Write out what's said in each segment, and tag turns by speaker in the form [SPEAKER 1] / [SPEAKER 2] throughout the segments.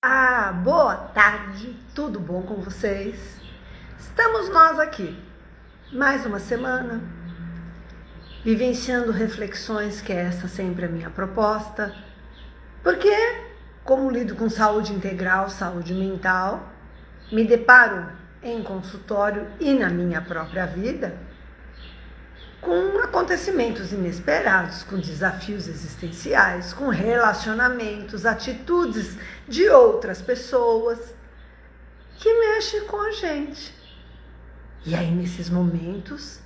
[SPEAKER 1] Boa tarde, tudo bom com vocês? Estamos nós aqui, mais uma semana, vivenciando reflexões, que é essa sempre a minha proposta, porque, como lido com saúde integral, saúde mental, me deparo em consultório e na minha própria vida com acontecimentos inesperados, com desafios existenciais, com relacionamentos, atitudes de outras pessoas que mexem com a gente. E aí, nesses momentos,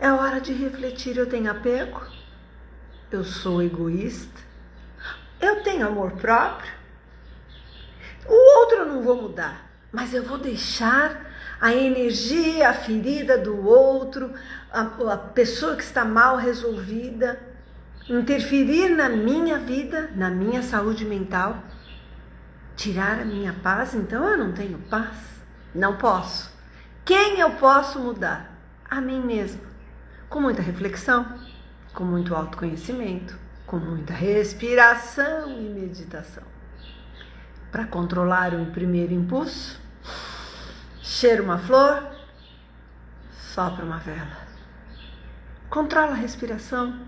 [SPEAKER 1] é hora de refletir: eu tenho apego? Eu sou egoísta? Eu tenho amor próprio? O outro eu não vou mudar, mas eu vou deixar a energia, a ferida do outro, a pessoa que está mal resolvida, interferir na minha vida, na minha saúde mental, tirar a minha paz. Então eu não tenho paz? Não posso. Quem eu posso mudar? A mim mesma. Com muita reflexão, com muito autoconhecimento, com muita respiração e meditação. Para controlar o primeiro impulso, cheira uma flor, sopra uma vela. Controla a respiração,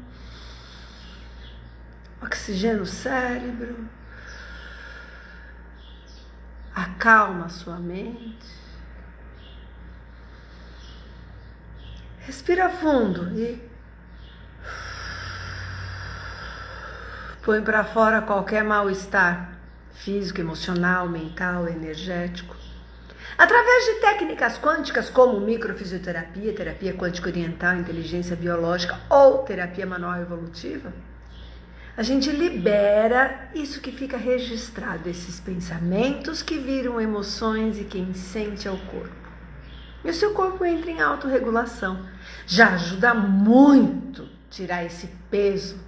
[SPEAKER 1] oxigena o cérebro, acalma a sua mente. Respira fundo e põe para fora qualquer mal-estar físico, emocional, mental, energético. Através de técnicas quânticas como microfisioterapia, terapia quântica oriental, inteligência biológica ou terapia manual evolutiva, a gente libera isso que fica registrado, esses pensamentos que viram emoções e quem sente é o corpo. E o seu corpo entra em autorregulação. Já ajuda muito tirar esse peso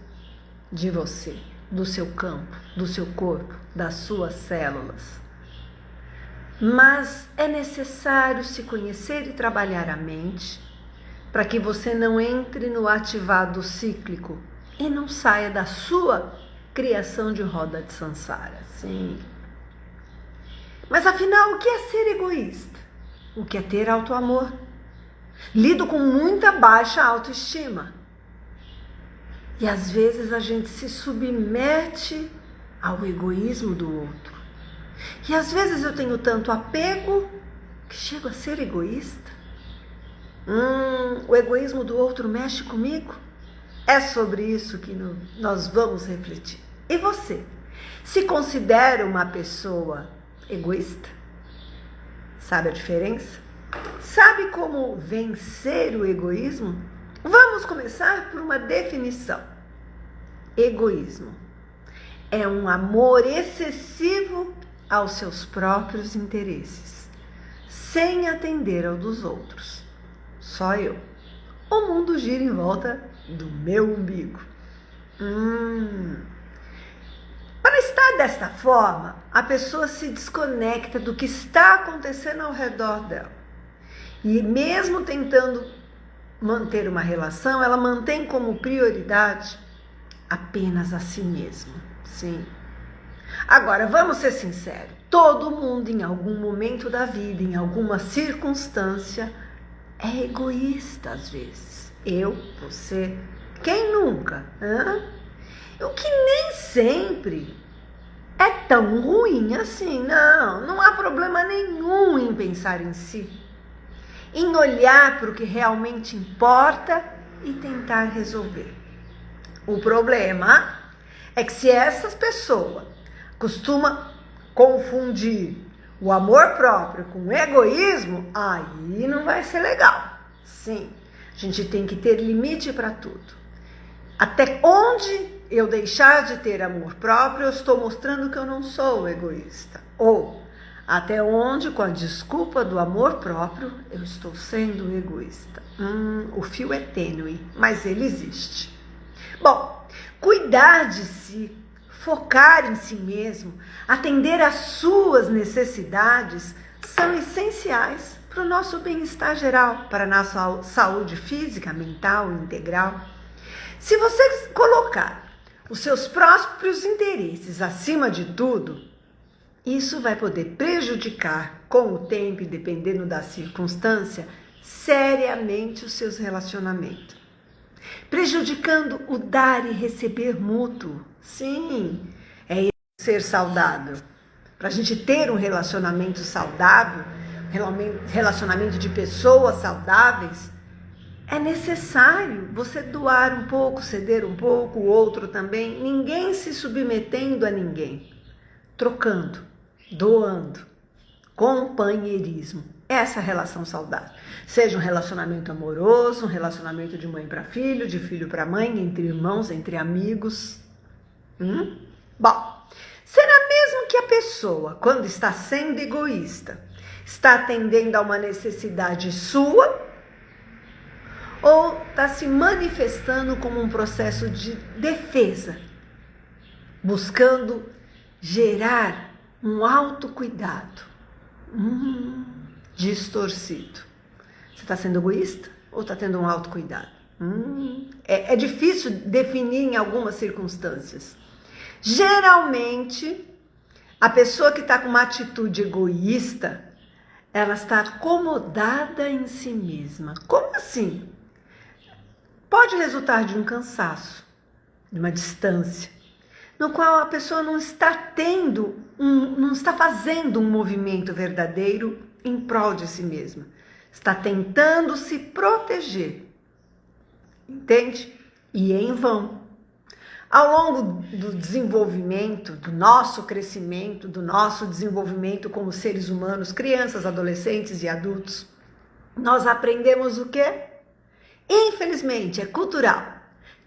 [SPEAKER 1] de você, do seu campo, do seu corpo, das suas células. Mas é necessário se conhecer e trabalhar a mente para que você não entre no ativado cíclico e não saia da sua criação de roda de samsara. Sim. Mas afinal, o que é ser egoísta? O que é ter autoamor? Lido com muita baixa autoestima. E às vezes a gente se submete ao egoísmo do outro. E às vezes eu tenho tanto apego que chego a ser egoísta. O egoísmo do outro mexe comigo? É sobre isso que nós vamos refletir. E você? Se considera uma pessoa egoísta? Sabe a diferença? Sabe como vencer o egoísmo? Vamos começar por uma definição. Egoísmo é um amor excessivo aos seus próprios interesses, sem atender ao dos outros. Só eu. O mundo gira em volta do meu umbigo. Para estar desta forma, a pessoa se desconecta do que está acontecendo ao redor dela. E mesmo tentando manter uma relação, ela mantém como prioridade apenas a si mesma. Sim. Agora, vamos ser sinceros, todo mundo em algum momento da vida, em alguma circunstância, é egoísta às vezes. Eu, você, quem nunca? O que nem sempre é tão ruim assim. Não há problema nenhum em pensar em si, em olhar para o que realmente importa e tentar resolver. O problema é que se essas pessoas costuma confundir o amor próprio com o egoísmo, aí não vai ser legal. Sim, a gente tem que ter limite para tudo. Até onde eu deixar de ter amor próprio, eu estou mostrando que eu não sou egoísta. Ou até onde, com a desculpa do amor próprio, eu estou sendo egoísta. O fio é tênue, mas ele existe. Bom, cuidar de si, focar em si mesmo, atender às suas necessidades são essenciais para o nosso bem-estar geral, para a nossa saúde física, mental, integral. Se você colocar os seus próprios interesses acima de tudo, isso vai poder prejudicar, com o tempo e dependendo da circunstância, seriamente os seus relacionamentos. Prejudicando o dar e receber mútuo. Sim, é esse ser saudável. Para a gente ter um relacionamento saudável, relacionamento de pessoas saudáveis, é necessário você doar um pouco, ceder um pouco, o outro também. Ninguém se submetendo a ninguém. Trocando, doando, companheirismo. Essa relação saudável. Seja um relacionamento amoroso, um relacionamento de mãe para filho, de filho para mãe, entre irmãos, entre amigos. Bom, será mesmo que a pessoa, quando está sendo egoísta, está atendendo a uma necessidade sua ou está se manifestando como um processo de defesa, buscando gerar um autocuidado distorcido? Você está sendo egoísta ou está tendo um autocuidado? É difícil definir em algumas circunstâncias. Geralmente, a pessoa que está com uma atitude egoísta, ela está acomodada em si mesma. Como assim? Pode resultar de um cansaço, de uma distância, no qual a pessoa não está não está fazendo um movimento verdadeiro em prol de si mesma. Está tentando se proteger. Entende? E em vão. Ao longo do desenvolvimento, do nosso crescimento, do nosso desenvolvimento como seres humanos, crianças, adolescentes e adultos, nós aprendemos o quê? Infelizmente, é cultural.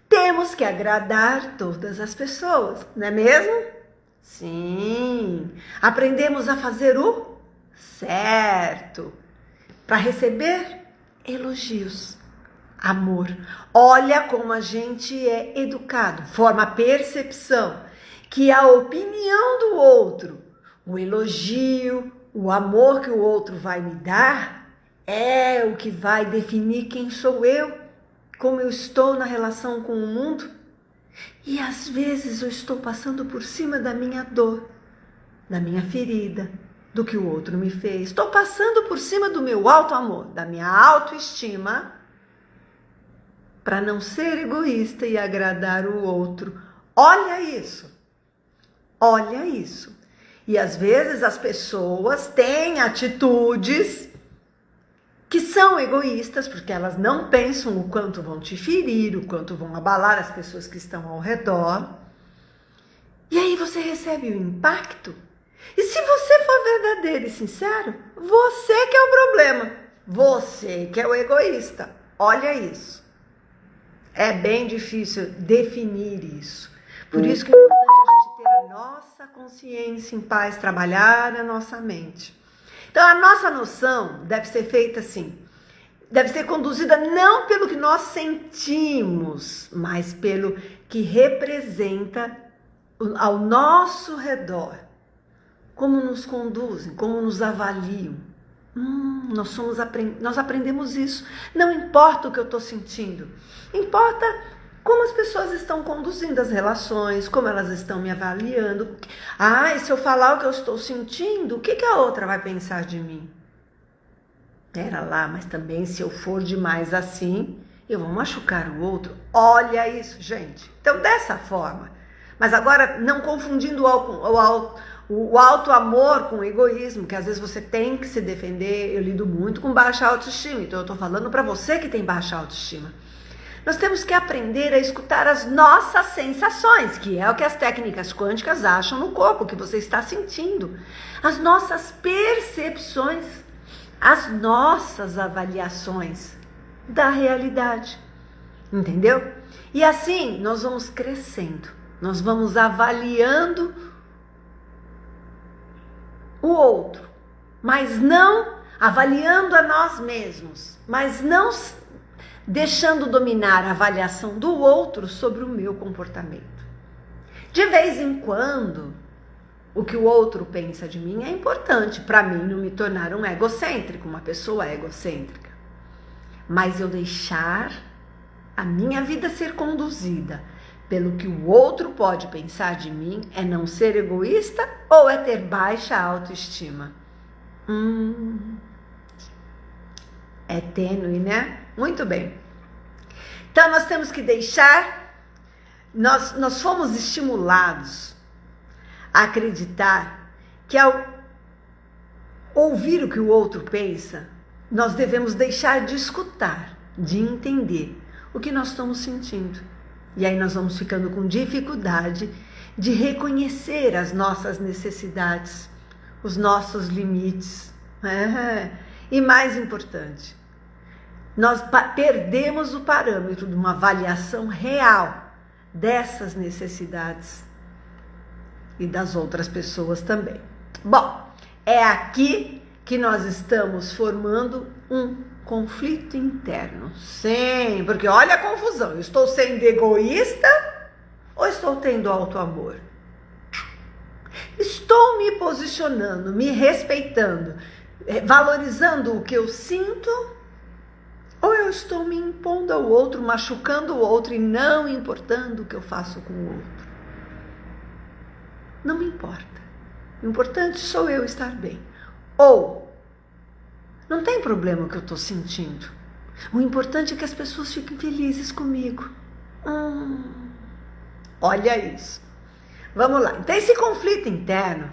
[SPEAKER 1] Temos que agradar todas as pessoas, não é mesmo? Sim. Aprendemos a fazer o certo para receber elogios, amor. Olha como a gente é educado, forma a percepção que a opinião do outro, o elogio, o amor que o outro vai me dar é o que vai definir quem sou eu, como eu estou na relação com o mundo. E às vezes eu estou passando por cima da minha dor, da minha ferida, do que o outro me fez. Estou passando por cima do meu auto-amor, da minha autoestima, para não ser egoísta e agradar o outro. Olha isso. Olha isso. E às vezes as pessoas têm atitudes que são egoístas, porque elas não pensam o quanto vão te ferir, o quanto vão abalar as pessoas que estão ao redor. E aí você recebe o impacto. E se você for verdadeiro e sincero, você que é o problema. Você que é o egoísta. Olha isso. É bem difícil definir isso. Por isso que é importante a gente ter a nossa consciência em paz, trabalhar a nossa mente. Então, a nossa noção deve ser feita assim, deve ser conduzida não pelo que nós sentimos, mas pelo que representa ao nosso redor. Como nos conduzem, como nos avaliam. Nós aprendemos isso. Não importa o que eu estou sentindo, importa como as pessoas estão conduzindo as relações, como elas estão me avaliando. E se eu falar o que eu estou sentindo, o que a outra vai pensar de mim? Pera lá, mas também se eu for demais assim, eu vou machucar o outro. Olha isso, gente. Então, dessa forma. Mas agora, não confundindo o auto-amor com o egoísmo, que às vezes você tem que se defender. Eu lido muito com baixa autoestima, então eu estou falando para você que tem baixa autoestima. Nós temos que aprender a escutar as nossas sensações, que é o que as técnicas quânticas acham no corpo, que você está sentindo. As nossas percepções, as nossas avaliações da realidade. Entendeu? E assim nós vamos crescendo, nós vamos avaliando o outro, mas não avaliando a nós mesmos, mas não deixando dominar a avaliação do outro sobre o meu comportamento. De vez em quando, o que o outro pensa de mim é importante para mim não me tornar um egocêntrico, uma pessoa egocêntrica. Mas eu deixar a minha vida ser conduzida pelo que o outro pode pensar de mim é não ser egoísta ou é ter baixa autoestima? É tênue, né? Muito bem. Então nós temos que deixar, nós fomos estimulados a acreditar que ao ouvir o que o outro pensa, nós devemos deixar de escutar, de entender o que nós estamos sentindo. E aí nós vamos ficando com dificuldade de reconhecer as nossas necessidades, os nossos limites. E mais importante, nós perdemos o parâmetro de uma avaliação real dessas necessidades e das outras pessoas também. Bom, é aqui que nós estamos formando um conflito interno. Sim, porque olha a confusão. Eu estou sendo egoísta ou estou tendo auto-amor? Estou me posicionando, me respeitando, valorizando o que eu sinto, ou eu estou me impondo ao outro, machucando o outro e não importando o que eu faço com o outro? Não me importa. O importante sou eu estar bem. Ou não tem problema o que eu estou sentindo. O importante é que as pessoas fiquem felizes comigo. Olha isso. Vamos lá. Então esse conflito interno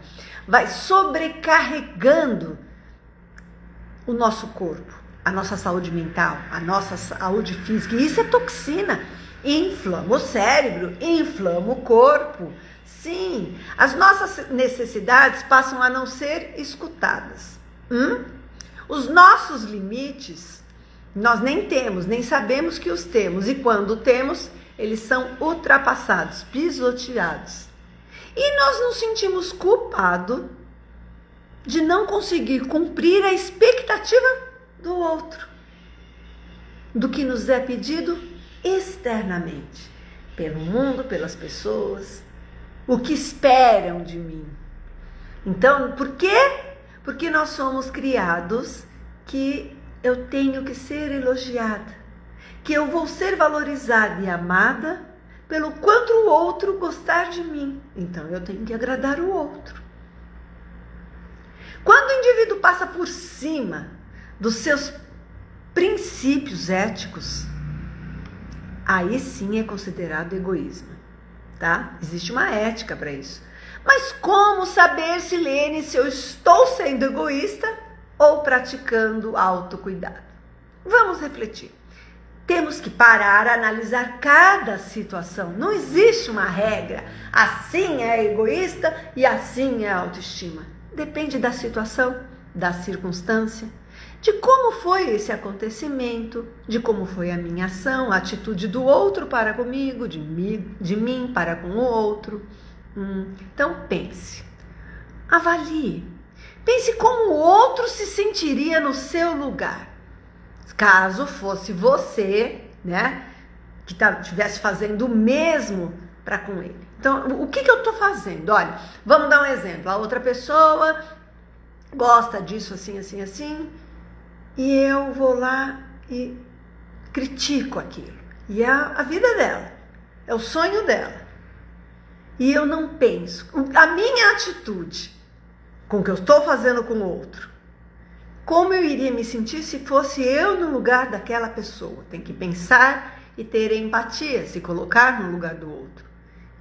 [SPEAKER 1] vai sobrecarregando o nosso corpo, a nossa saúde mental, a nossa saúde física. E isso é toxina. Inflama o cérebro, inflama o corpo. Sim, as nossas necessidades passam a não ser escutadas. Os nossos limites, nós nem temos, nem sabemos que os temos. E quando temos, eles são ultrapassados, pisoteados. E nós nos sentimos culpados de não conseguir cumprir a expectativa do outro, do que nos é pedido externamente, pelo mundo, pelas pessoas, o que esperam de mim. Então, por quê? Porque nós somos criados que eu tenho que ser elogiada, que eu vou ser valorizada e amada pelo quanto o outro gostar de mim. Então eu tenho que agradar o outro. Quando o indivíduo passa por cima dos seus princípios éticos, aí sim é considerado egoísmo, tá? Existe uma ética para isso. Mas como saber, Silene, se eu estou sendo egoísta ou praticando autocuidado? Vamos refletir. Temos que parar, analisar cada situação. Não existe uma regra. Assim é egoísta e assim é autoestima. Depende da situação, da circunstância, de como foi esse acontecimento, de como foi a minha ação, a atitude do outro para comigo, de mim para com o outro. Então pense, avalie, pense como o outro se sentiria no seu lugar, caso fosse você, né, que estivesse fazendo o mesmo para com ele. Então, o que eu estou fazendo? Olha, vamos dar um exemplo. A outra pessoa gosta disso assim, assim, assim, e eu vou lá e critico aquilo. E é a vida dela, é o sonho dela. E eu não penso, a minha atitude com o que eu estou fazendo com o outro, como eu iria me sentir se fosse eu no lugar daquela pessoa? Tem que pensar e ter empatia, se colocar no lugar do outro.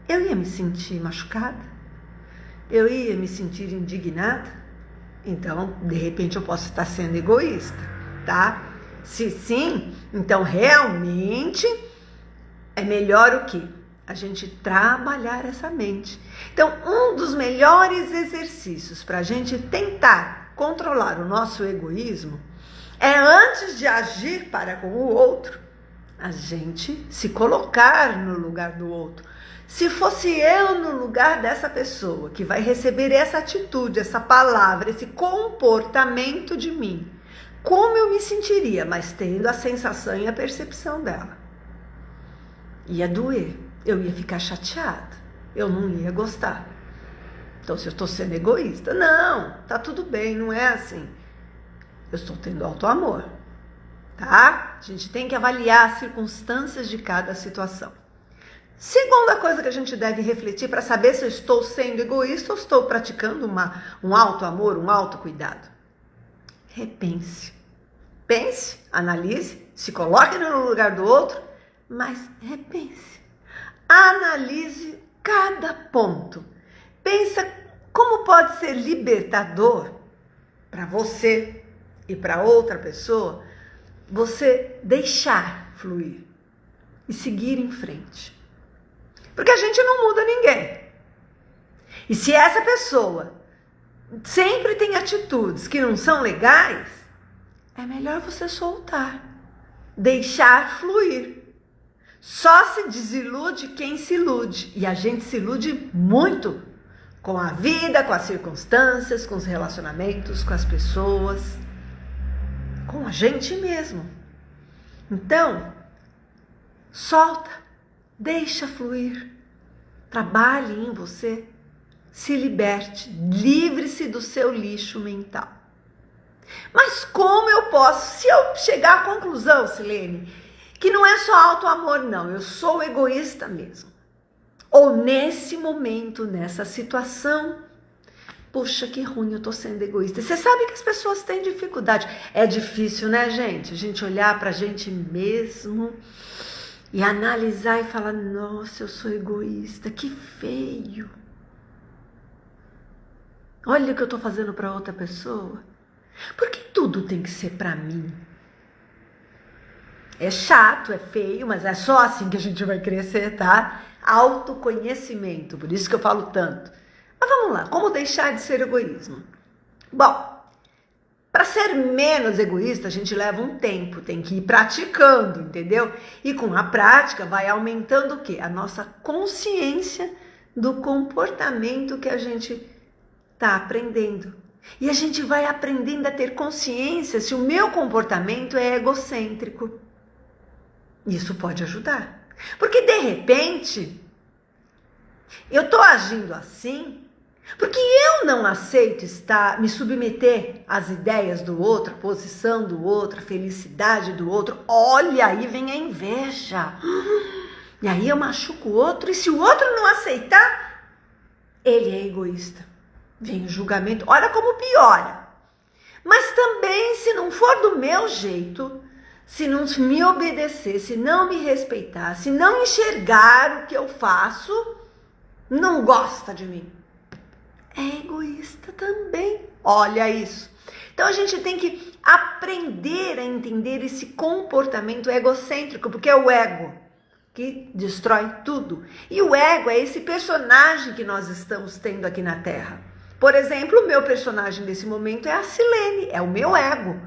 [SPEAKER 1] Eu ia me sentir machucada? Eu ia me sentir indignada? Então, de repente, eu posso estar sendo egoísta, tá? Se sim, então realmente é melhor o quê? A gente trabalhar essa mente. Então, um dos melhores exercícios para a gente tentar controlar o nosso egoísmo é, antes de agir para com o outro, a gente se colocar no lugar do outro. Se fosse eu no lugar dessa pessoa que vai receber essa atitude, essa palavra, esse comportamento de mim, como eu me sentiria? Mas tendo a sensação e a percepção dela. Ia doer. Eu ia ficar chateada, eu não ia gostar. Então, se eu estou sendo egoísta, não, tá tudo bem, não é assim. Eu estou tendo auto-amor, tá? A gente tem que avaliar as circunstâncias de cada situação. Segunda coisa que a gente deve refletir para saber se eu estou sendo egoísta ou estou praticando um auto-amor, um autocuidado. Repense. Pense, analise, se coloque no lugar do outro, mas repense. Analise cada ponto. Pensa como pode ser libertador para você e para outra pessoa você deixar fluir e seguir em frente. Porque a gente não muda ninguém. E se essa pessoa sempre tem atitudes que não são legais, é melhor você soltar, deixar fluir. Só se desilude quem se ilude. E a gente se ilude muito com a vida, com as circunstâncias, com os relacionamentos, com as pessoas, com a gente mesmo. Então, solta, deixa fluir, trabalhe em você, se liberte, livre-se do seu lixo mental. Mas como eu posso, se eu chegar à conclusão, Silene, que não é só auto-amor não, eu sou egoísta mesmo, ou nesse momento, nessa situação, puxa, que ruim, eu tô sendo egoísta. Você sabe que as pessoas têm dificuldade. É difícil, né, gente? A gente olhar pra gente mesmo e analisar e falar, nossa, eu sou egoísta, que feio. Olha o que eu tô fazendo pra outra pessoa. Por que tudo tem que ser pra mim? É chato, é feio, mas é só assim que a gente vai crescer, tá? Autoconhecimento, por isso que eu falo tanto. Mas vamos lá, como deixar de ser egoísmo? Bom, para ser menos egoísta, a gente leva um tempo, tem que ir praticando, entendeu? E com a prática vai aumentando o quê? A nossa consciência do comportamento que a gente está aprendendo. E a gente vai aprendendo a ter consciência se o meu comportamento é egocêntrico. Isso pode ajudar. Porque de repente, eu estou agindo assim porque eu não aceito me submeter às ideias do outro, a posição do outro, a felicidade do outro. Olha, aí vem a inveja. E aí eu machuco o outro. E se o outro não aceitar, ele é egoísta. Vem o julgamento. Olha como piora. Mas também, se não for do meu jeito, se não me obedecer, se não me respeitar, se não enxergar o que eu faço, não gosta de mim. É egoísta também. Olha isso. Então a gente tem que aprender a entender esse comportamento egocêntrico, porque é o ego que destrói tudo. E o ego é esse personagem que nós estamos tendo aqui na Terra. Por exemplo, o meu personagem nesse momento é a Silene, é o meu ego.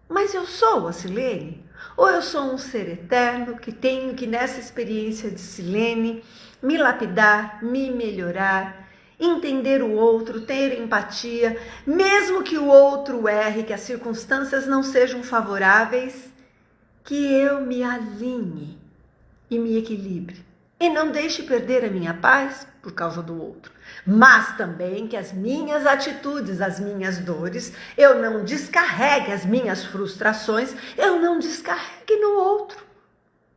[SPEAKER 1] Mas eu sou a Silene? Ou eu sou um ser eterno que tenho que, nessa experiência de Silene, me lapidar, me melhorar, entender o outro, ter empatia, mesmo que o outro erre, que as circunstâncias não sejam favoráveis, que eu me alinhe e me equilibre. E não deixe perder a minha paz por causa do outro. Mas também que as minhas atitudes, as minhas dores, eu não descarregue as minhas frustrações, eu não descarregue no outro.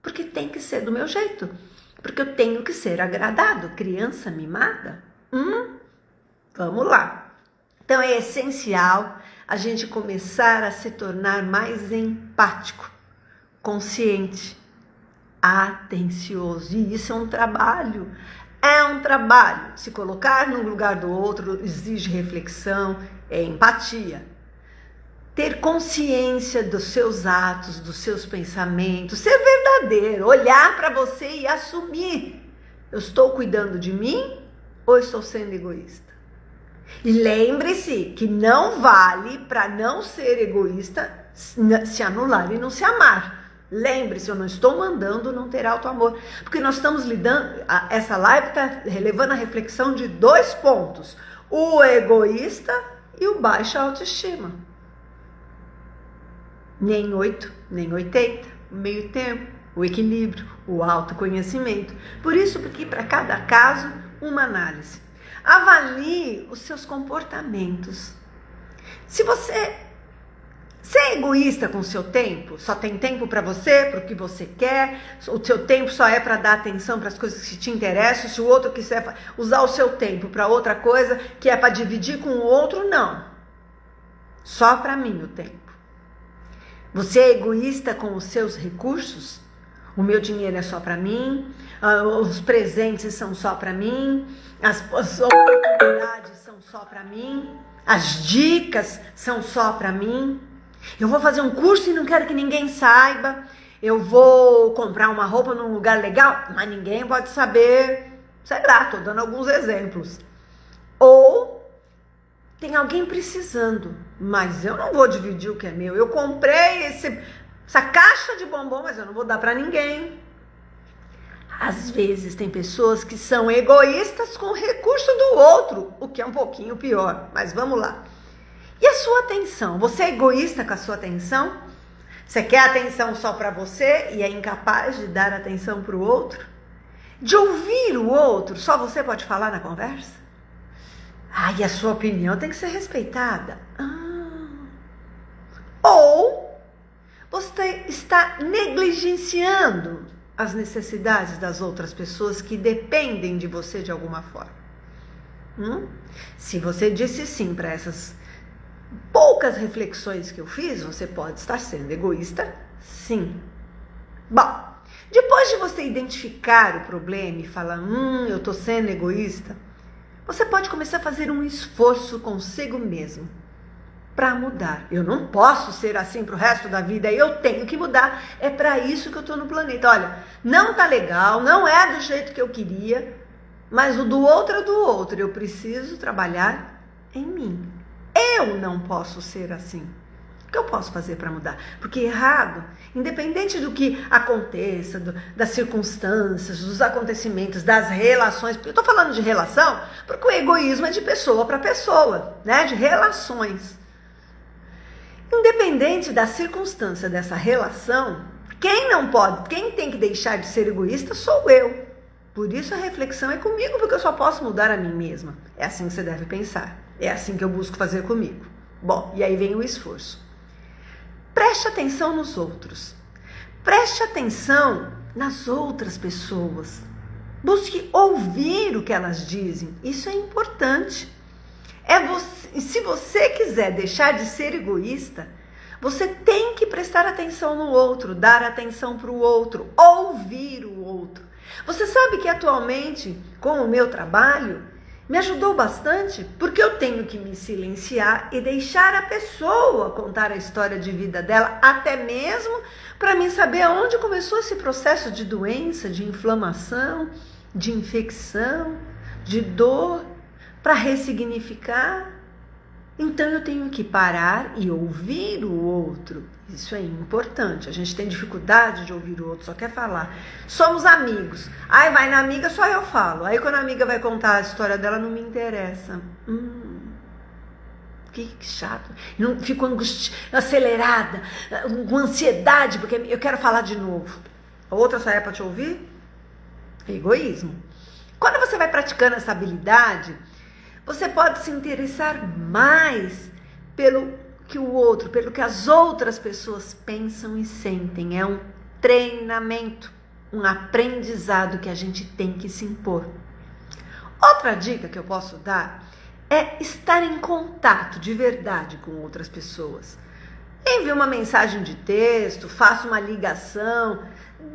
[SPEAKER 1] Porque tem que ser do meu jeito. Porque eu tenho que ser agradado. Criança mimada? Vamos lá. Então é essencial a gente começar a se tornar mais empático, consciente, atencioso. E isso é um trabalho. É um trabalho. Se colocar no lugar do outro exige reflexão, é empatia. Ter consciência dos seus atos, dos seus pensamentos, ser verdadeiro, olhar para você e assumir. Eu estou cuidando de mim ou estou sendo egoísta? E lembre-se que não vale, para não ser egoísta, se anular e não se amar. Lembre-se, eu não estou mandando não ter auto-amor, porque nós estamos lidando, essa live está relevando a reflexão de 2 pontos, o egoísta e o baixa autoestima. Nem 8, nem 80, o meio tempo, o equilíbrio, o autoconhecimento. Por isso, porque para cada caso, uma análise. Avalie os seus comportamentos. Se você Você é egoísta com o seu tempo? Só tem tempo para você, para o que você quer? O seu tempo só é para dar atenção para as coisas que te interessam? Se o outro quiser usar o seu tempo para outra coisa, que é para dividir com o outro, não. Só para mim o tempo. Você é egoísta com os seus recursos? O meu dinheiro é só para mim, os presentes são só para mim, as oportunidades são só para mim, as dicas são só para mim. Eu vou fazer um curso e não quero que ninguém saiba. Eu vou comprar uma roupa num lugar legal, mas ninguém pode saber. Sei lá, tô dando alguns exemplos. Ou tem alguém precisando, mas eu não vou dividir o que é meu. Eu comprei essa caixa de bombom, mas eu não vou dar para ninguém. Às vezes tem pessoas que são egoístas com o recurso do outro, o que é um pouquinho pior, mas vamos lá. E a sua atenção? Você é egoísta com a sua atenção? Você quer atenção só para você e é incapaz de dar atenção para o outro? De ouvir o outro, só você pode falar na conversa? E a sua opinião tem que ser respeitada. Ou você está negligenciando as necessidades das outras pessoas que dependem de você de alguma forma. Se você disse sim para essas poucas reflexões que eu fiz, você pode estar sendo egoísta, sim. Bom, depois de você identificar o problema e falar, eu estou sendo egoísta, você pode começar a fazer um esforço consigo mesmo para mudar. Eu não posso ser assim para o resto da vida, eu tenho que mudar. É para isso que eu estou no planeta. Olha, não tá legal, não é do jeito que eu queria, mas o do outro é do outro. Eu preciso trabalhar em mim. Eu não posso ser assim. O que eu posso fazer para mudar? Porque errado, independente do que aconteça, das circunstâncias, dos acontecimentos, das relações, porque eu estou falando de relação, porque o egoísmo é de pessoa para pessoa, né? De relações. Independente da circunstância dessa relação, quem tem que deixar de ser egoísta sou eu. Por isso a reflexão é comigo, porque eu só posso mudar a mim mesma. É assim que você deve pensar. É assim que eu busco fazer comigo. Bom, e aí vem o esforço. Preste atenção nos outros. Preste atenção nas outras pessoas. Busque ouvir o que elas dizem. Isso é importante. Se você quiser deixar de ser egoísta, você tem que prestar atenção no outro, dar atenção para o outro, ouvir o outro. Você sabe que atualmente, com o meu trabalho, me ajudou bastante, porque eu tenho que me silenciar e deixar a pessoa contar a história de vida dela, até mesmo para mim saber aonde começou esse processo de doença, de inflamação, de infecção, de dor, para ressignificar. Então eu tenho que parar e ouvir o outro. Isso é importante. A gente tem dificuldade de ouvir o outro, só quer falar. Somos amigos. Aí vai na amiga, só eu falo. Aí quando a amiga vai contar a história dela, não me interessa. Que chato. Não, fico acelerada, com ansiedade, porque eu quero falar de novo. A outra só é para te ouvir? Egoísmo. Quando você vai praticando essa habilidade, você pode se interessar mais pelo que o outro, pelo que as outras pessoas pensam e sentem. É um treinamento, um aprendizado que a gente tem que se impor. Outra dica que eu posso dar é estar em contato de verdade com outras pessoas. Envie uma mensagem de texto, faça uma ligação,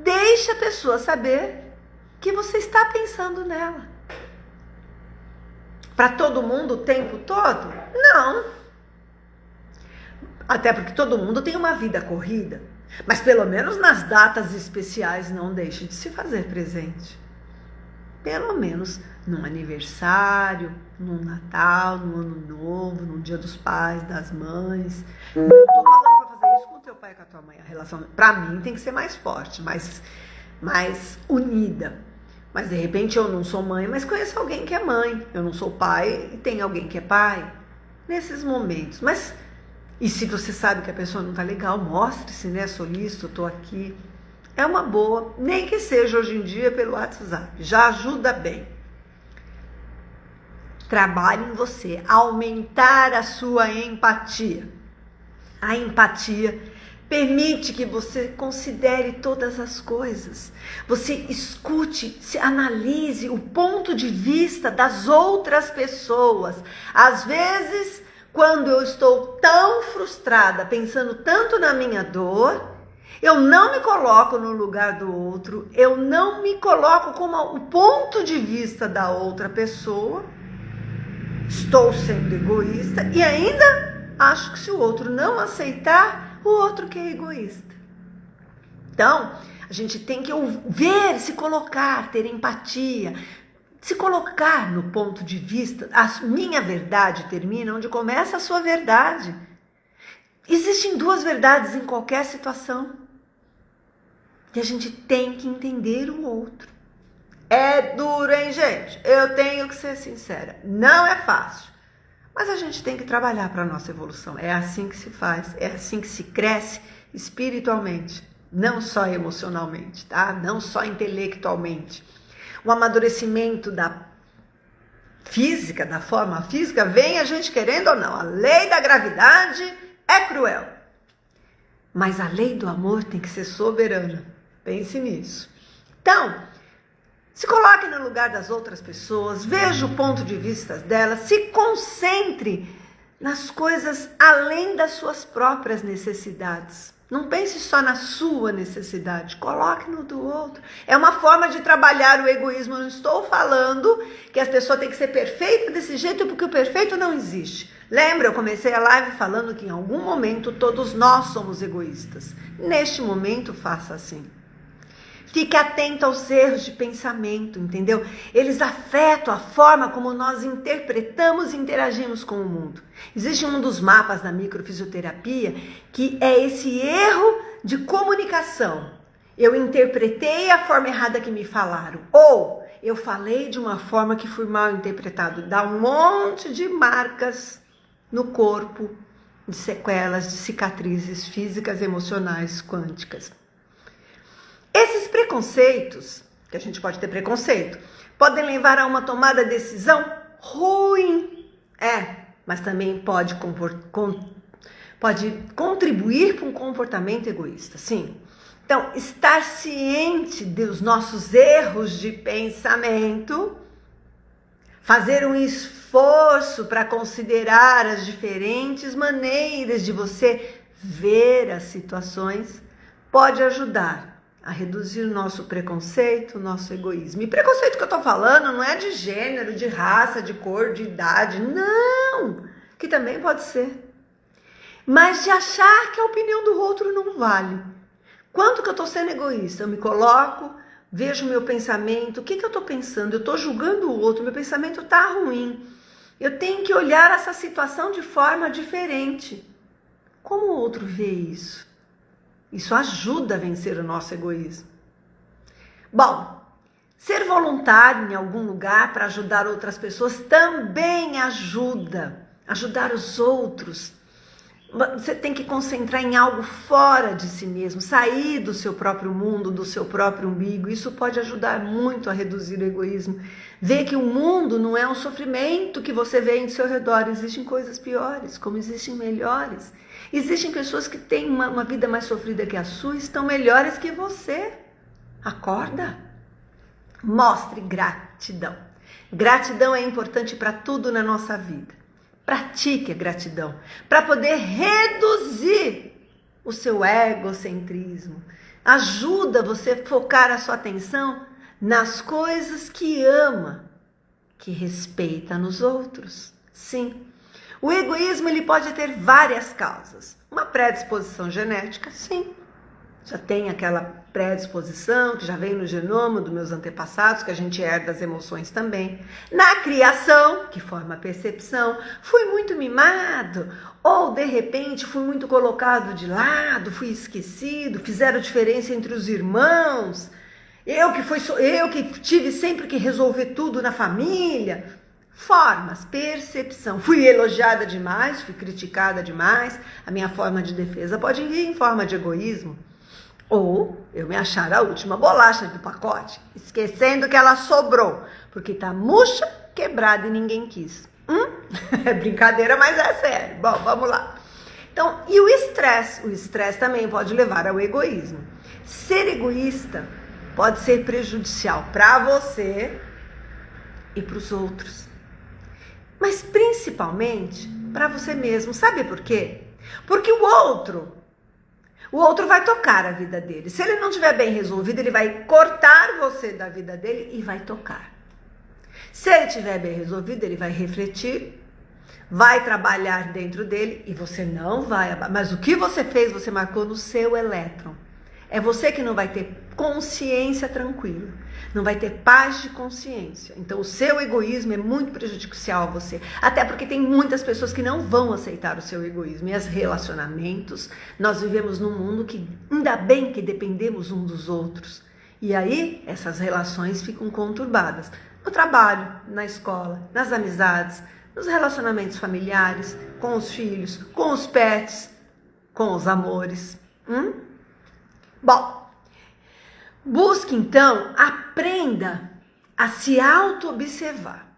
[SPEAKER 1] deixe a pessoa saber que você está pensando nela. Para todo mundo o tempo todo? Não. Até porque todo mundo tem uma vida corrida. Mas pelo menos nas datas especiais não deixe de se fazer presente. Pelo menos num aniversário, num Natal, no Ano Novo, no Dia dos Pais, das Mães. Eu não tô falando para fazer isso com teu pai e com a tua mãe. A relação, para mim, tem que ser mais forte, mais unida. Mas de repente eu não sou mãe, mas conheço alguém que é mãe. Eu não sou pai e tem alguém que é pai. Nesses momentos. E se você sabe que a pessoa não está legal, mostre-se, né? Solícito, estou aqui. É uma boa, nem que seja hoje em dia pelo WhatsApp. Já ajuda bem. Trabalhe em você, aumentar a sua empatia. A empatia permite que você considere todas as coisas. Você escute, se analise o ponto de vista das outras pessoas. Às vezes, quando eu estou tão frustrada, pensando tanto na minha dor, eu não me coloco no lugar do outro, eu não me coloco como o ponto de vista da outra pessoa, estou sendo egoísta e ainda acho que se o outro não aceitar, o outro que é egoísta. Então, a gente tem que ver, se colocar, ter empatia, se colocar no ponto de vista. A minha verdade termina onde começa a sua verdade. Existem duas verdades em qualquer situação. E a gente tem que entender o outro. É duro, hein, gente? Eu tenho que ser sincera. Não é fácil. Mas a gente tem que trabalhar para a nossa evolução. É assim que se faz. É assim que se cresce espiritualmente. Não só emocionalmente, tá? Não só intelectualmente. O amadurecimento da física, da forma física, vem a gente querendo ou não. A lei da gravidade é cruel. Mas a lei do amor tem que ser soberana. Pense nisso. Então, se coloque no lugar das outras pessoas, veja o ponto de vista delas, se concentre nas coisas além das suas próprias necessidades. Não pense só na sua necessidade, coloque no do outro. É uma forma de trabalhar o egoísmo. Eu não estou falando que as pessoas têm que ser perfeitas desse jeito, porque o perfeito não existe. Lembra, eu comecei a live falando que em algum momento todos nós somos egoístas. Neste momento, faça assim. Fique atento aos erros de pensamento, entendeu? Eles afetam a forma como nós interpretamos e interagimos com o mundo. Existe um dos mapas da microfisioterapia que é esse erro de comunicação. Eu interpretei a forma errada que me falaram, ou eu falei de uma forma que foi mal interpretado. Dá um monte de marcas no corpo, de sequelas, de cicatrizes físicas, emocionais, quânticas. Esses preconceitos, que a gente pode ter preconceito, podem levar a uma tomada de decisão ruim. Mas também pode contribuir para um comportamento egoísta, sim. Então, estar ciente dos nossos erros de pensamento, fazer um esforço para considerar as diferentes maneiras de você ver as situações, pode ajudar a reduzir o nosso preconceito, o nosso egoísmo. E preconceito que eu estou falando não é de gênero, de raça, de cor, de idade, não, que também pode ser. Mas de achar que a opinião do outro não vale. Quanto que eu estou sendo egoísta? Eu me coloco, vejo o meu pensamento, o que eu estou pensando? Eu estou julgando o outro, meu pensamento está ruim. Eu tenho que olhar essa situação de forma diferente. Como o outro vê isso? Isso ajuda a vencer o nosso egoísmo. Bom, ser voluntário em algum lugar para ajudar outras pessoas também ajuda. Ajudar os outros. Você tem que concentrar em algo fora de si mesmo, sair do seu próprio mundo, do seu próprio umbigo. Isso pode ajudar muito a reduzir o egoísmo. Ver que o mundo não é um sofrimento que você vê em seu redor. Existem coisas piores, como existem melhores. Existem pessoas que têm uma vida mais sofrida que a sua e estão melhores que você. Acorda. Mostre gratidão. Gratidão é importante para tudo na nossa vida. Pratique a gratidão para poder reduzir o seu egocentrismo. Ajuda você a focar a sua atenção nas coisas que ama, que respeita nos outros. Sim. O egoísmo ele pode ter várias causas. Uma predisposição genética, sim. Já tem aquela predisposição que já vem no genoma dos meus antepassados, que a gente herda as emoções também. Na criação, que forma a percepção, fui muito mimado, ou de repente fui muito colocado de lado, fui esquecido, fizeram diferença entre os irmãos, eu que tive sempre que resolver tudo na família. Formas, percepção. Fui elogiada demais, fui criticada demais. A minha forma de defesa pode vir em forma de egoísmo. Ou eu me achar a última bolacha do pacote, esquecendo que ela sobrou, porque tá murcha, quebrada e ninguém quis. É brincadeira, mas é sério. Bom, vamos lá. Então, e o estresse? O estresse também pode levar ao egoísmo. Ser egoísta pode ser prejudicial para você e para os outros. Mas principalmente para você mesmo. Sabe por quê? Porque o outro vai tocar a vida dele. Se ele não estiver bem resolvido, ele vai cortar você da vida dele e vai tocar. Se ele estiver bem resolvido, ele vai refletir, vai trabalhar dentro dele e você não vai. Mas o que você fez, você marcou no seu elétron. É você que não vai ter consciência tranquila, não vai ter paz de consciência. Então o seu egoísmo é muito prejudicial a você. Até porque tem muitas pessoas que não vão aceitar o seu egoísmo. E os relacionamentos, nós vivemos num mundo que ainda bem que dependemos uns dos outros. E aí essas relações ficam conturbadas. No trabalho, na escola, nas amizades, nos relacionamentos familiares, com os filhos, com os pets, com os amores. Bom, busque então, aprenda a se auto-observar.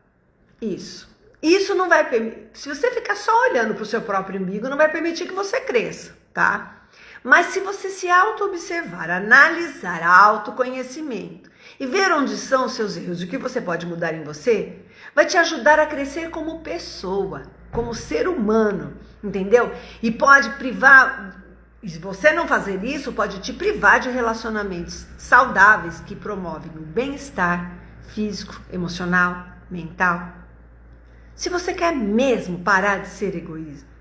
[SPEAKER 1] Isso não vai permitir, se você ficar só olhando para o seu próprio umbigo, não vai permitir que você cresça, tá? Mas se você se auto-observar, analisar, autoconhecimento e ver onde são os seus erros e o que você pode mudar em você, vai te ajudar a crescer como pessoa, como ser humano, entendeu? E pode privar, se você não fazer isso, pode te privar de relacionamentos saudáveis que promovem o bem-estar físico, emocional, mental. Se você quer mesmo parar de ser egoísta,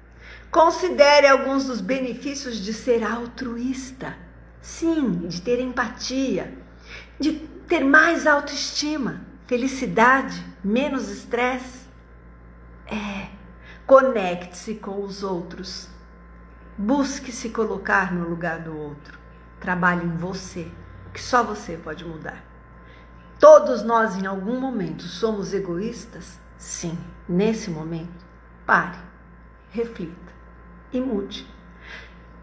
[SPEAKER 1] considere alguns dos benefícios de ser altruísta. Sim, de ter empatia, de ter mais autoestima, felicidade, menos estresse. Conecte-se com os outros. Busque se colocar no lugar do outro. Trabalhe em você, que só você pode mudar. Todos nós, em algum momento, somos egoístas? Sim, nesse momento, pare, reflita e mude.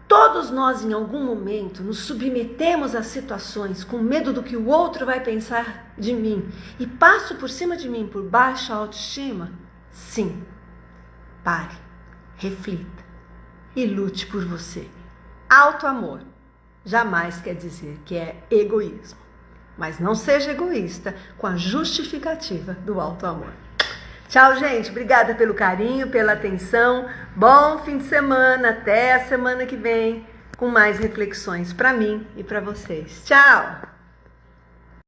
[SPEAKER 1] Todos nós, em algum momento, nos submetemos a situações com medo do que o outro vai pensar de mim e passo por cima de mim por baixa autoestima? Sim, pare, reflita e lute por você. Auto-amor jamais quer dizer que é egoísmo, mas não seja egoísta com a justificativa do auto-amor. Tchau, gente. Obrigada pelo carinho, pela atenção. Bom fim de semana. Até a semana que vem com mais reflexões para mim e para vocês. Tchau!